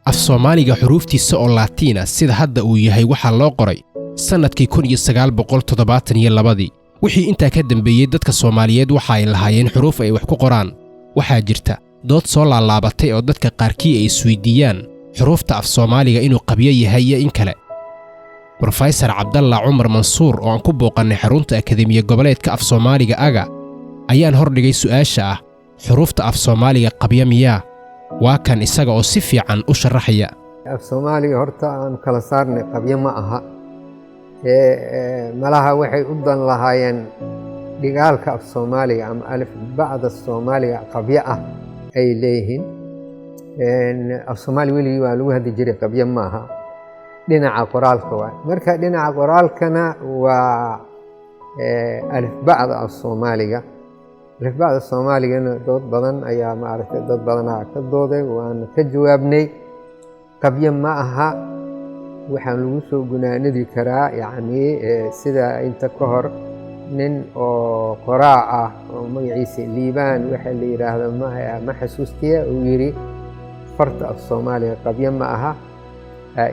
af Soomaaliga xuruuftiisa oo Laatiina sida hadda uu yahay waxa loo qoray sanadkii 1972 wixii intaa ka dambeeyay dadka Soomaaliyeed waxa ay lahaayeen xuruuf ay wax ku qoraan waxaa jirta dood soo laalaabatay oo dadka qaarkii ay isweydiiyaan xuruufta af Soomaaliga inuu qabyo yahay iyo in kale Professor Cabdalla Cumar Mansuur oo aan ku booqanay xarunta Akademiga Goboleedka af Soomaaliga aga ayaan hordhigay su'aasha ah xuruufta af Soomaaliga qabyo miyaa waa kan isaga oo si fiican u sharaxaya af Soomaaliga horta aan kala saarnay qabyo ma aha malaha waxay u dan lahaayeen dhigaalka af Soomaaliga ama alif ba'da Soomaaliga qabyo ah ay leeyihiin af Soomaali weli waa lagu hadli jiray qabyo ma aha dhinaca qoraalka waa marka dhinaca qoraalkana waa alif ba'da af Soomaaliga alif ba'da Soomaaligana dood badan ayaa maaragtay dad badan ka dooday waan ka jawaabnay qabyo ma aha waxaan lagu soo gunaanadi karaa yacni sida inta ka hor nin oo qoraa ah oo magaciisa liibaan waxa la yiraahdo ma xasuustiya uu yiri farta af Soomaaliga qabyo ma aha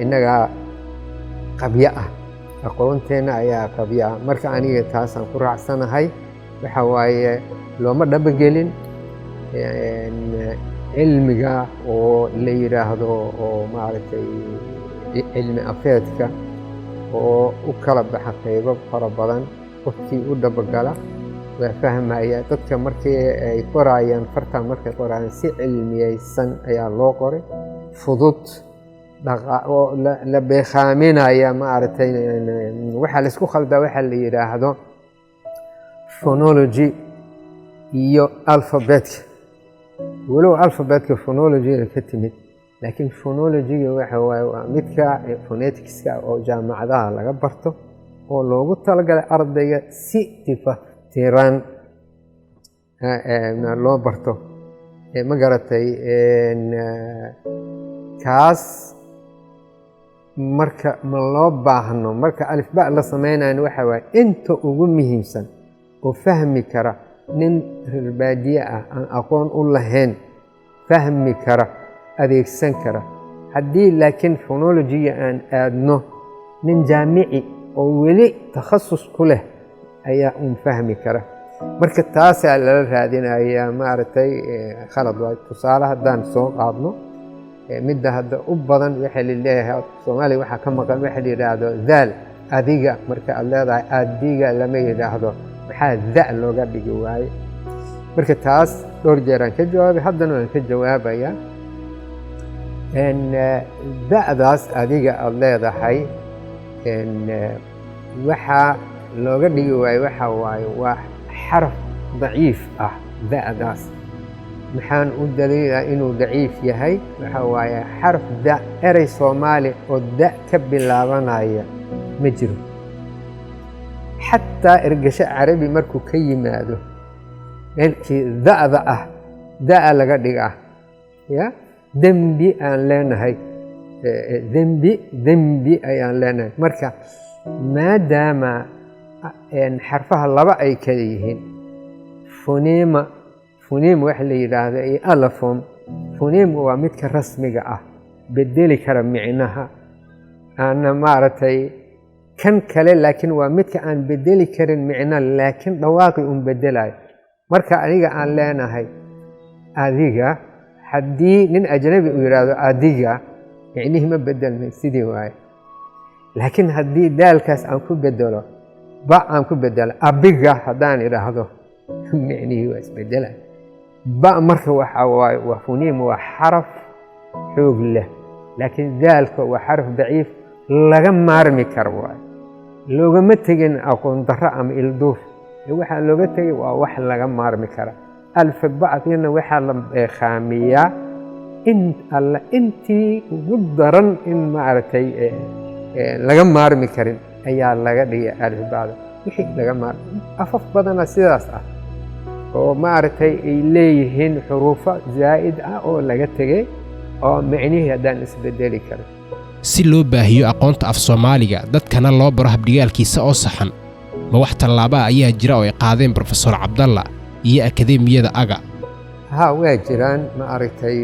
inaga qabyo ah aqoonteena ayaa qabyo ah marka aniga taasaan ku raacsanahay waxa waaye looma dhabagelin cilmiga oo la yiraahdo oo maaragtay cilmi afeedka oo u kala baxa qaybo fara badan qofkii u dabagala waa fahmaya dadka markii ay qorayaan farta markay qorayaan si cilmiyaysan ayaa loo qoray fudud oo la beekhaminaya maaragtay waxa la isku khaldaa waxa la yiraahdo phonology iyo alphabetka walow alphabetka phonology ka timid laakiin phonology waxa waa midka phoneticska oo jaamacadaha laga barto oo loogu talagalay ardayga si tifatiran loo barto ma garatay kaas marka ma loo baahno marka alif ba la sameeynayo waxa waa inta ugu muhiimsan oo fahmi kara nin baadiye ah aan aqoon u lahayn fahmi kara adeegsan kara haddii laakiin phonology aan aadno nin jaamici oo weli takhasus ku leh ayaa fahmi kara marka taas ayaa la raadinayaa maaragtay khalad waa tusaale haddaan soo qaadno midda hadda u badan waxa la leeyahay Soomaaliga waxa ka maqan waxa la yiraahdo daal adiga marka aad leedahay adiga lama yiraahdo maxaa daa looga dhigi waaye marka taas dhowr jeer aan ka jawaabay haddana waan ka jawaabayaa da'daas adiga aad leedahay waxa looga dhigi waaye waxa waaye waa xaraf daciif ah da'daas maxaan u daliilaa inuu daciif yahay waxa waaye xarf da eray Soomaali oo da ka bilaabanaya ma jiro xataa ergasho carabi markuu ka yimaado meelkii da'da ah da'a laga dhigaa ya dembi aan leenahay dembi ayaan leenahay marka maadaama xarfaha laba ay kala yihiin phoneme waxa la yiraahdo iyo allophone phoneme waa midka rasmiga ah bedeli kara micnaha ana maaragtay kan kale laakiin waa midka aan bedeli karin micno laakiin dhawaaqi bedelayo marka aniga aan leenahay adiga haddii nin ajnabi uu yiraahdo adiga micnihi ma bedelmay sidii waaye laakiin haddii daalkaas aan ku bedelo ba aan ku bedelo abiga haddaan iraahdo micnihi waa isbedelay ba marka waxa waaye waa phoneme waa xaraf xoog leh laakiin daalka waa xaraf daciif laga maarmi karo waaye loogama tegin aqoon darro ama ilduuf waxa looga tegay waa wax laga maarmi kara alfaba'dina waxa la beekhaamiyaa in alla intii ugu daran in maaragtay laga maarmi karin ayaa laga dhigay alfaba'da wixii laga maarmi afaf badana sidaas ah oo maaragtay ay leeyihiin xuruufo zaa'id ah oo laga tegay oo micnihi haddaan isbedeli karin si loo baahiyo aqoonta af Soomaaliga dadkana loo baro habdhigaalkiisa oo saxan ma wax tallaabo ayaa jira oo ay qaadeen Professor Cabdalla iyo Akademiyada aga ها waa jiraan ma aragtay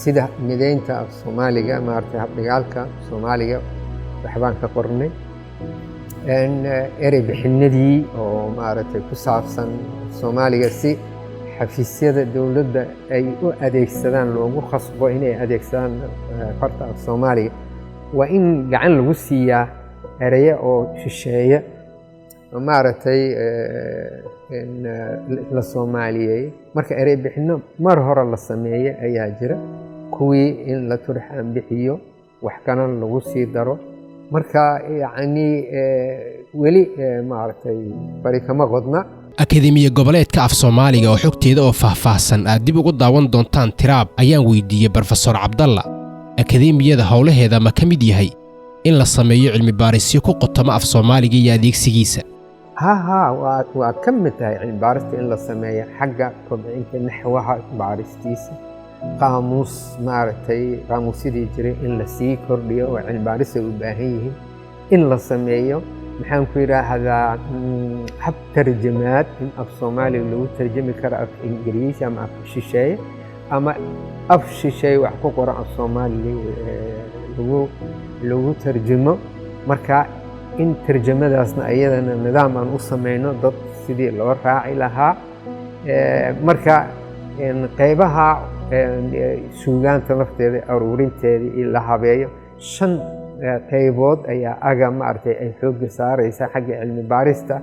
sida mideynta af Soomaaliga ma aragtay habdhigaalka Soomaaliga waxbaan ka qornay erey bixinadii oo ma aragtay ku saabsan Soomaaliga si xafiisyada dawladda ay u adeegsadaan loogu khasbo inay adeegsadaan farta af Soomaaliga waa in gacan lagu siiyaa eraya oo shisheeye ma aragtay la Soomaaliyeey marka erey bixino mar hore la sameeyay ayaa jira kuwii in la turxaan bixiyo wax kana lagu sii daro marka yacni weli ma aragtay bari kama qodna akademiya goboleedka af Soomaaliga oo xogteeda oo faahfaahsan aad dib ugu daawan doontaan tiraab ayaan weydiiyay Professor Cabdalla akademiyada howlaheeda ma kamid yahay in la sameeyo cilmi baarisyo ku qotoma af Soomaaliga iyo adeegsigiisa ها waa ka mid tahay cilmi baarista in la sameeyo xagga kobcinta naxwaha baaristiisa qaamuus ma aragtay qaamuusidii jiray in la sii kordhiyo oo cilmi baarista u baahan yihiin in la sameeyo maxaan ku yiraahdaa hab tarjamaad in af Soomaali lagu tarjumi karo af Ingiriisi ama af shisheeye ama af shisheeye wax ku qoran af Soomaali lagu tarjumo marka in tarjamadaasna ayadana nidaam aan u sameeyno dad sidii loo raaci lahaa marka qaybaha suugaanta nafteeda aruurinteeda in la habeeyo 5 qaybood ayaa aga ma aragtay ay xoog saaraysa xagga cilmi baarista